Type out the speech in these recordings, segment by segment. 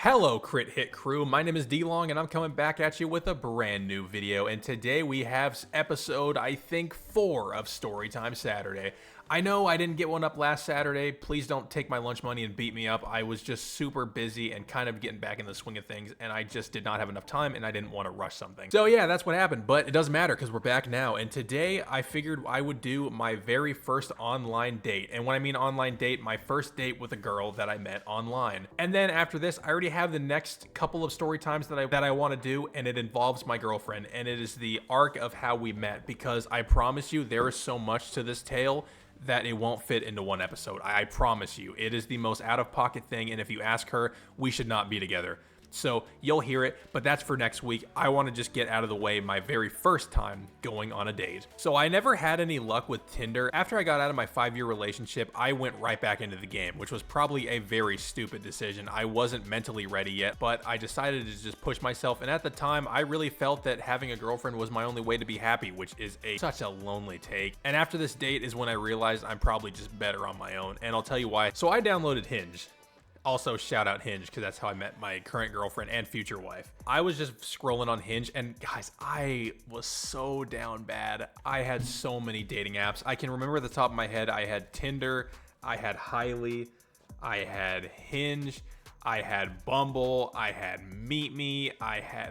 Hello Crit Hit crew, my name is Dylong and I'm coming back at you with a brand new video, and today we have episode I think 4 of Storytime Saturday. I know I didn't get one up last Saturday, please don't take my lunch money and beat me up. I was just super busy and kind of getting back in the swing of things, and I just did not have enough time and I didn't want to rush something. So yeah, that's what happened, but it doesn't matter because we're back now, and today I figured I would do my very first online date. And when I mean online date, my first date with a girl that I met online. And then after this, I already have the next couple of story times that I want to do, and it involves my girlfriend, and it is the arc of how we met, because I promise you there is so much to this tale that it won't fit into one episode. I promise you, it is the most out-of-pocket thing, and if you ask her, we should not be together. So you'll hear it, but that's for next week. I want to just get out of the way my very first time going on a date. So I never had any luck with Tinder. After I got out of my 5-year relationship, I went right back into the game, which was probably a very stupid decision. I wasn't mentally ready yet, but I decided to just push myself. And at the time, I really felt that having a girlfriend was my only way to be happy, which is such a lonely take. And after this date is when I realized I'm probably just better on my own. And I'll tell you why. So I downloaded Hinge. Also, shout out Hinge, because that's how I met my current girlfriend and future wife. I was just scrolling on Hinge, and guys, I was so down bad. I had so many dating apps. I can remember at the top of my head, I had Tinder, I had Highly, I had Hinge, I had Bumble, I had Meet Me,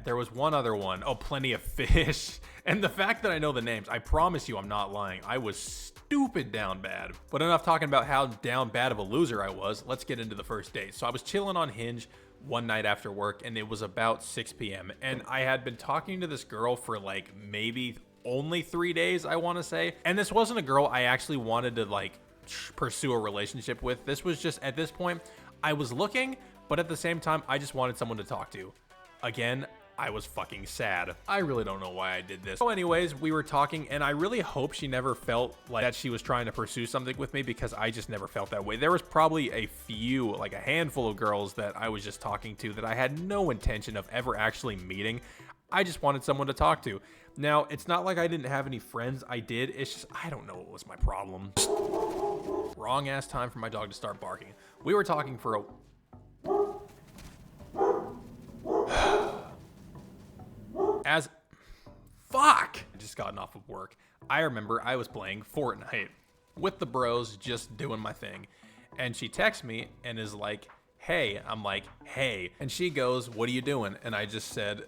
there was one other one. Oh, Plenty of Fish. And the fact that I know the names, I promise you I'm not lying. I was stupid down bad. But enough talking about how down bad of a loser I was. Let's get into the first date. So I was chilling on Hinge one night after work, and it was about 6 p.m. And I had been talking to this girl for like maybe only 3 days, I want to say. And this wasn't a girl I actually wanted to like pursue a relationship with. This was just, at this point, I was looking, but at the same time, I just wanted someone to talk to. Again, I was fucking sad. I really don't know why I did this. So anyways, we were talking, and I really hope she never felt like that she was trying to pursue something with me, because I just never felt that way. There was probably a few, like a handful of girls that I was just talking to that I had no intention of ever actually meeting. I just wanted someone to talk to. Now, it's not like I didn't have any friends. I did. It's just, I don't know what was my problem. Wrong ass time for my dog to start barking. We were talking for a... Fuck! I just gotten off of work. I remember I was playing Fortnite with the bros, just doing my thing. And she texts me and is like, hey. I'm like, hey. And she goes, what are you doing? And I just said,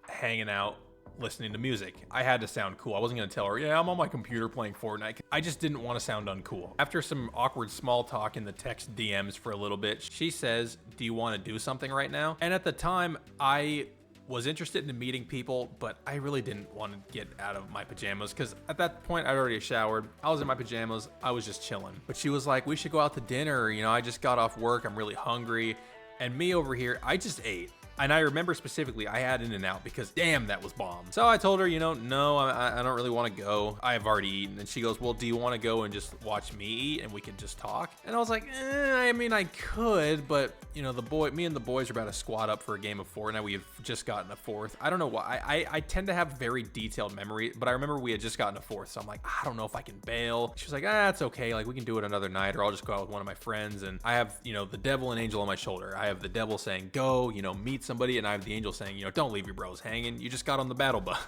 hanging out, listening to music. I had to sound cool. I wasn't gonna tell her, yeah, I'm on my computer playing Fortnite. I just didn't want to sound uncool. After some awkward small talk in the text DMs for a little bit, she says, do you want to do something right now? And at the time, I was interested in meeting people, but I really didn't want to get out of my pajamas, because at that point I'd already showered. I was in my pajamas. I was just chilling. But she was like, we should go out to dinner. You know, I just got off work. I'm really hungry. And me over here, I just ate. And I remember specifically, I had In-N-Out because damn, that was bomb. So I told her, you know, no, I don't really want to go. I have already eaten. And she goes, well, do you want to go and just watch me eat and we can just talk? And I was like, I mean, I could, but you know, me and the boys are about to squad up for a game of Fortnite. We have just gotten a fourth. I don't know why. I tend to have very detailed memory, but I remember we had just gotten a fourth. So I'm like, I don't know if I can bail. She was like, it's okay. Like, we can do it another night, or I'll just go out with one of my friends. And I have, you know, the devil and angel on my shoulder. I have the devil saying, go, you know, meet somebody. And I have the angel saying, you know, don't leave your bros hanging. You just got on the battle bus.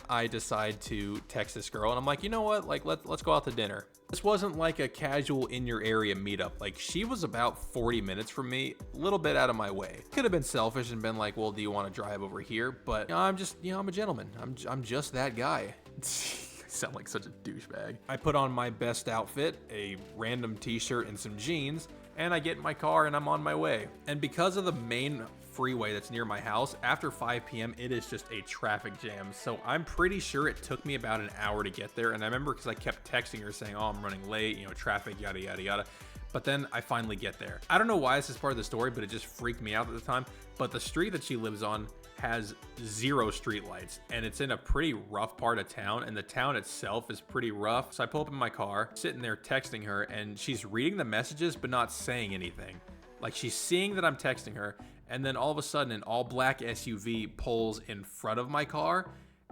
I decide to text this girl, and I'm like, you know what? Like, let's go out to dinner. This wasn't like a casual in your area meetup. Like, she was about 40 minutes from me, a little bit out of my way. Could have been selfish and been like, well, do you want to drive over here? But you know, I'm just, you know, I'm a gentleman. I'm just that guy. I sound like such a douchebag. I put on my best outfit, a random t-shirt and some jeans, and I get in my car and I'm on my way. And because of the main freeway that's near my house, after 5 p.m. it is just a traffic jam. So I'm pretty sure it took me about an hour to get there. And I remember because I kept texting her saying, oh, I'm running late, you know, traffic, yada, yada, yada. But then I finally get there. I don't know why this is part of the story, but it just freaked me out at the time. But the street that she lives on has 0 street lights, and it's in a pretty rough part of town, and the town itself is pretty rough. So I pull up in my car, sitting there texting her, and she's reading the messages but not saying anything. Like, she's seeing that I'm texting her, and then all of a sudden an all black SUV pulls in front of my car,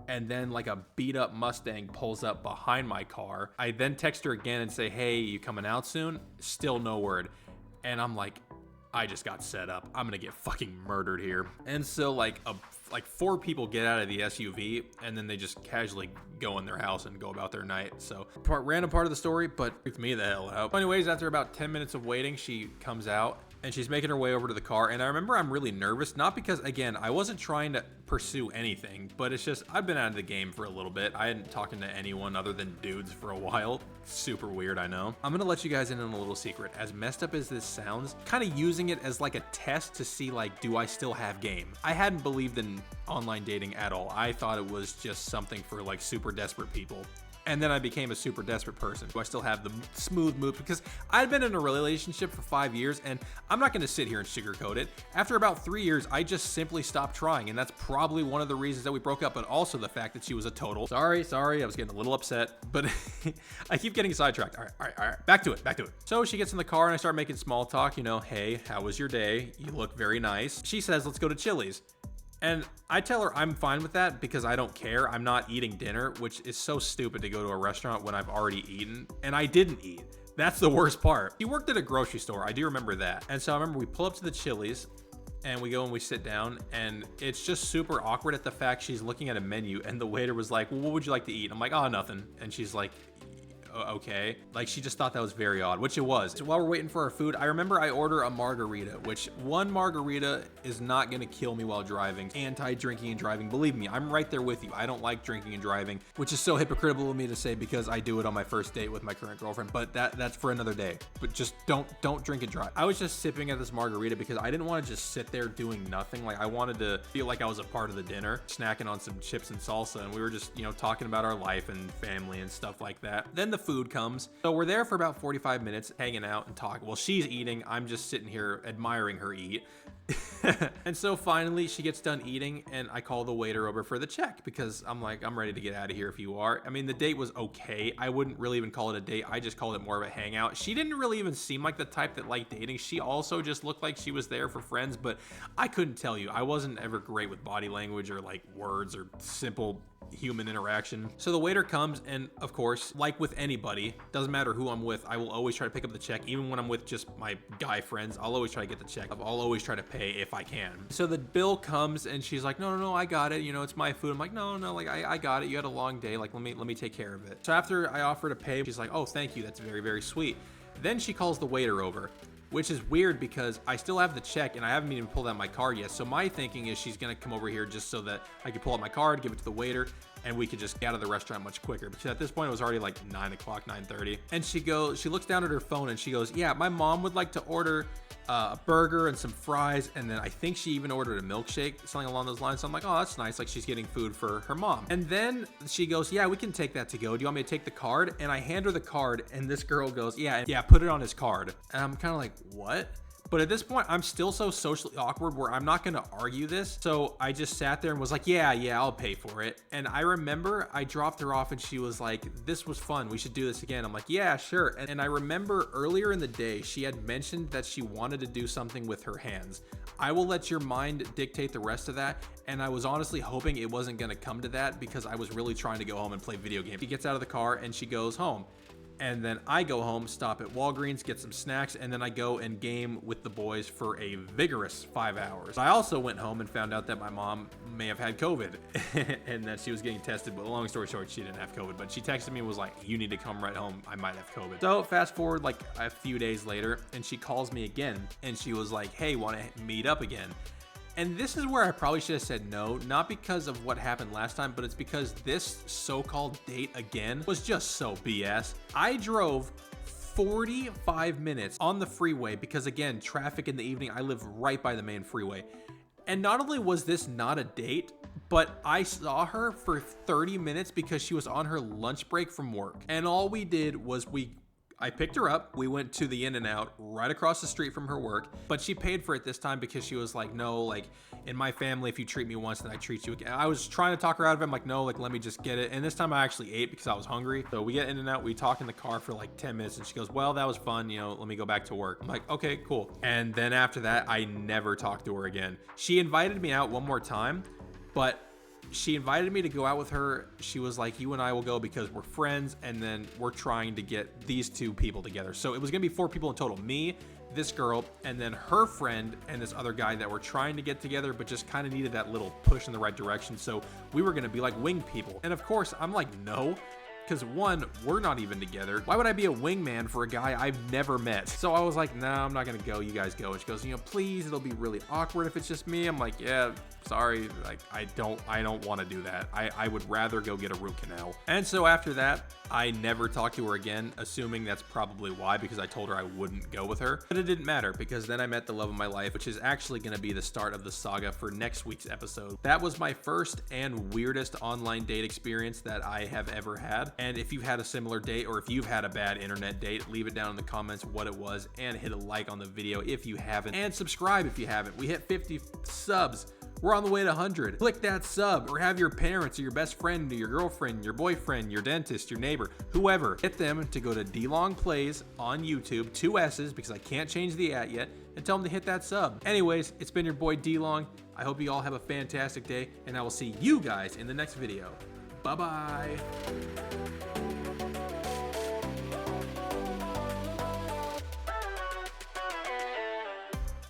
and then like a beat up Mustang pulls up behind my car. I then text her again and say, hey, you coming out soon? Still no word. And I'm like, I just got set up. I'm gonna get fucking murdered here. And so like 4 people get out of the SUV and then they just casually go in their house and go about their night. So random part of the story, but freaked me the hell out. Anyways, after about 10 minutes of waiting, she comes out and she's making her way over to the car. And I remember I'm really nervous, not because, again, I wasn't trying to pursue anything, but it's just I've been out of the game for a little bit. I hadn't talked to anyone other than dudes for a while. Super weird, I know. I'm gonna let you guys in on a little secret. As messed up as this sounds, kind of using it as like a test to see like, do I still have game? I hadn't believed in online dating at all. I thought it was just something for like super desperate people. And then I became a super desperate person. Do I still have the smooth move? Because I'd been in a relationship for 5 years, and I'm not gonna sit here and sugarcoat it. After about 3 years, I just simply stopped trying, and that's probably one of the reasons that we broke up, but also the fact that she was a total. Sorry, I was getting a little upset, but I keep getting sidetracked. All right, back to it. So she gets in the car and I start making small talk, you know, hey, how was your day? You look very nice. She says, let's go to Chili's. And I tell her I'm fine with that because I don't care. I'm not eating dinner, which is so stupid to go to a restaurant when I've already eaten. And I didn't eat. That's the worst part. She worked at a grocery store. I do remember that. And so I remember we pull up to the Chili's and we go and we sit down, and it's just super awkward at the fact she's looking at a menu and the waiter was like, well, what would you like to eat? I'm like, oh, nothing. And she's like, okay. Like, she just thought that was very odd, which it was. So while we're waiting for our food, I remember I order a margarita, which one margarita is not gonna kill me while driving. Anti-drinking and driving, believe me, I'm right there with you. I don't like drinking and driving, which is so hypocritical of me to say because I do it on my first date with my current girlfriend, but that's for another day. But just don't drink and drive. I was just sipping at this margarita because I didn't want to just sit there doing nothing. Like, I wanted to feel like I was a part of the dinner, snacking on some chips and salsa, and we were just, you know, talking about our life and family and stuff like that. Then the food comes. So we're there for about 45 minutes hanging out and talking. Well, she's eating. I'm just sitting here admiring her eat. And so finally she gets done eating and I call the waiter over for the check because I'm like, I'm ready to get out of here if you are. I mean, the date was okay. I wouldn't really even call it a date. I just called it more of a hangout. She didn't really even seem like the type that liked dating. She also just looked like she was there for friends, but I couldn't tell you. I wasn't ever great with body language or like words or simple human interaction. So the waiter comes and of course, like with anybody, doesn't matter who I'm with, I will always try to pick up the check. Even when I'm with just my guy friends, I'll always try to get the check. I'll always try to pay if I can. So the bill comes and she's like, no, I got it. You know, it's my food. I'm like, no, like I got it. You had a long day. Like, let me take care of it. So after I offer to pay, she's like, oh, thank you. That's very, very sweet. Then she calls the waiter over, which is weird because I still have the check and I haven't even pulled out my card yet. So my thinking is she's gonna come over here just so that I can pull out my card, give it to the waiter, and we could just get out of the restaurant much quicker because at this point it was already like 9 o'clock, 9:30. And she looks down at her phone and she goes, yeah, my mom would like to order a burger and some fries, and then I think she even ordered a milkshake, something along those lines. So I'm like, oh, that's nice. Like, she's getting food for her mom. And then she goes, yeah, we can take that to go. Do you want me to take the card? And I hand her the card, and this girl goes, yeah, put it on his card. And I'm kind of like, what? But at this point, I'm still so socially awkward where I'm not gonna argue this. So I just sat there and was like, yeah, I'll pay for it. And I remember I dropped her off and she was like, this was fun. We should do this again. I'm like, yeah, sure. And I remember earlier in the day, she had mentioned that she wanted to do something with her hands. I will let your mind dictate the rest of that. And I was honestly hoping it wasn't gonna come to that because I was really trying to go home and play video games. She gets out of the car and she goes home. And then I go home, stop at Walgreens, get some snacks, and then I go and game with the boys for a vigorous 5 hours. I also went home and found out that my mom may have had COVID and that she was getting tested, but long story short, she didn't have COVID, but she texted me and was like, you need to come right home, I might have COVID. So fast forward like a few days later, and she calls me again, and she was like, hey, wanna meet up again? And this is where I probably should have said no, not because of what happened last time, but it's because this so-called date again was just so BS. I drove 45 minutes on the freeway because, again, traffic in the evening. I live right by the main freeway. And not only was this not a date, but I saw her for 30 minutes because she was on her lunch break from work. And all we did was I picked her up. We went to the In-N-Out right across the street from her work, but she paid for it this time because she was like, no, like in my family, if you treat me once, then I treat you again. I was trying to talk her out of it. I'm like, no, like, let me just get it. And this time I actually ate because I was hungry. So we get In-N-Out, we talk in the car for like 10 minutes and she goes, well, that was fun. You know, let me go back to work. I'm like, okay, cool. And then after that, I never talked to her again. She invited me out one more time, but she invited me to go out with her. She was like, you and I will go because we're friends, and then we're trying to get these two people together. So it was gonna be 4 people in total: me, this girl and then her friend and this other guy that were trying to get together, but just kind of needed that little push in the right direction. So we were gonna be like wing people. And of course, I'm like, no. Because one, we're not even together. Why would I be a wingman for a guy I've never met? So I was like, no, I'm not gonna go, you guys go. And she goes, you know, please, it'll be really awkward if it's just me. I'm like, yeah, sorry, like I don't want to do that. I would rather go get a root canal. And so after that, I never talked to her again, assuming that's probably why, because I told her I wouldn't go with her. But it didn't matter, because then I met the love of my life, which is actually gonna be the start of the saga for next week's episode. That was my first and weirdest online date experience that I have ever had. And if you've had a similar date, or if you've had a bad internet date, leave it down in the comments what it was, and hit a like on the video if you haven't, and subscribe if you haven't. We hit 50 subs. We're on the way to 100. Click that sub, or have your parents or your best friend or your girlfriend, your boyfriend, your dentist, your neighbor, whoever, get them to go to DylongPlays on YouTube, 2 S's because I can't change the @ yet, and tell them to hit that sub. Anyways, it's been your boy Dylong. I hope you all have a fantastic day, and I will see you guys in the next video. Bye-bye.